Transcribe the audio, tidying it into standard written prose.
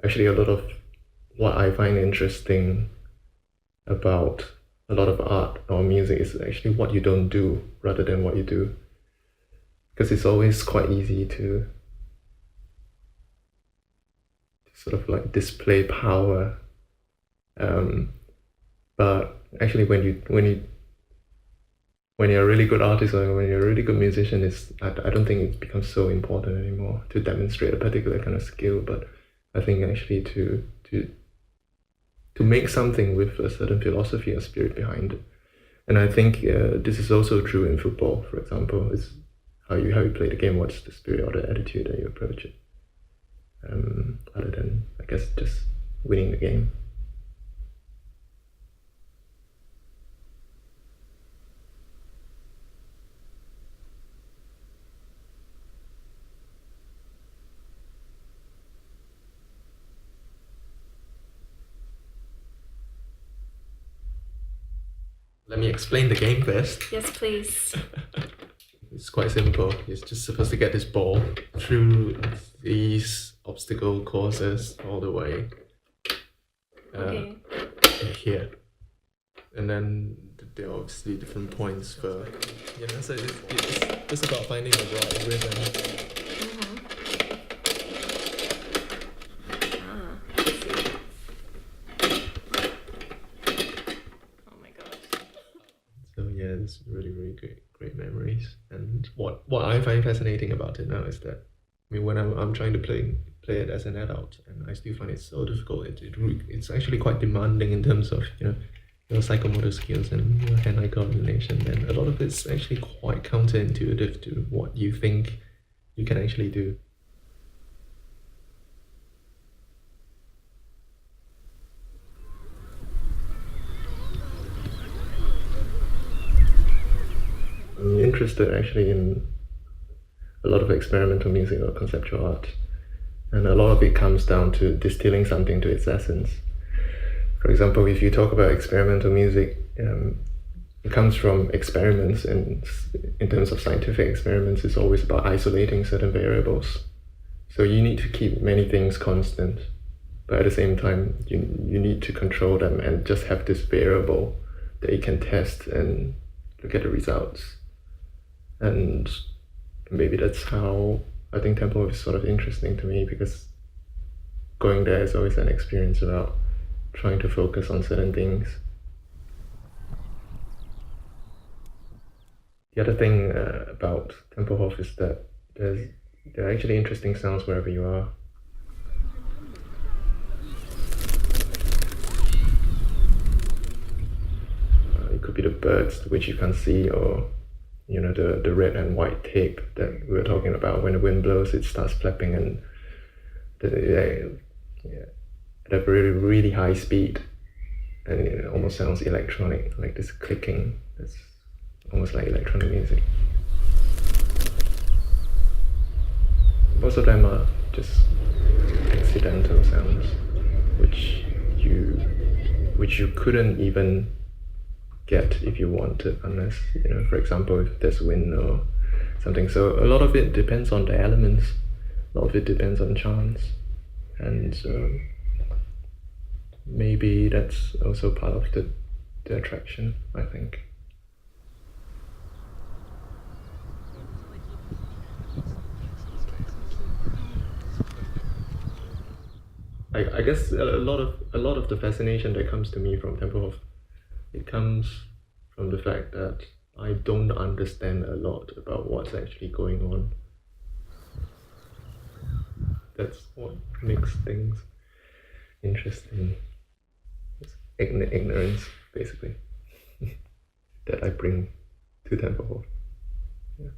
Actually, a lot of what I find interesting about a lot of art or music is actually what you don't do rather than what you do. Because it's always quite easy to sort of like display power. But actually when you're a really good artist or when you're a really good musician, I don't think it becomes so important anymore to demonstrate a particular kind of skill, but I think actually to make something with a certain philosophy or spirit behind it. And I think this is also true in football, for example. It's how you play the game, what's the spirit or the attitude that you approach it, other than, I guess, just winning the game. Let me explain the game first. Yes, please. It's quite simple. You're just supposed to get this ball through these obstacle courses all the way here. And then there are obviously different points for, so it's just about finding the right rhythm. It's really, really great memories. And what I find fascinating about it now is that, I mean, when I'm trying to play it as an adult, and I still find it so difficult. It's actually quite demanding in terms of your psychomotor skills and your hand-eye coordination. And a lot of it's actually quite counterintuitive to what you think you can actually do. I'm interested actually in a lot of experimental music or conceptual art, and a lot of it comes down to distilling something to its essence. For example, if you talk about experimental music, it comes from experiments, and in terms of scientific experiments, it's always about isolating certain variables. So you need to keep many things constant, but at the same time, you need to control them and just have this variable that you can test and look at the results. And maybe that's how I think tempo is sort of interesting to me, because going there is always an experience about trying to focus on certain things. The other thing about Tempelhof is that there are actually interesting sounds wherever you are. It could be the birds which you can't see, or the red and white tape that we were talking about. When the wind blows, it starts flapping, and at a really, really high speed, and it almost sounds electronic, like this clicking. It's almost like electronic music. Most of them are just accidental sounds, which you couldn't even get if you wanted, unless, for example, if there's wind or something. So a lot of it depends on the elements, a lot of it depends on chance, and maybe that's also part of the attraction, I think. I guess a lot of the fascination that comes to me from Tempelhof, it comes from the fact that I don't understand a lot about what's actually going on. That's what makes things interesting. It's ignorance, basically, that I bring to Tempelhof. Yeah.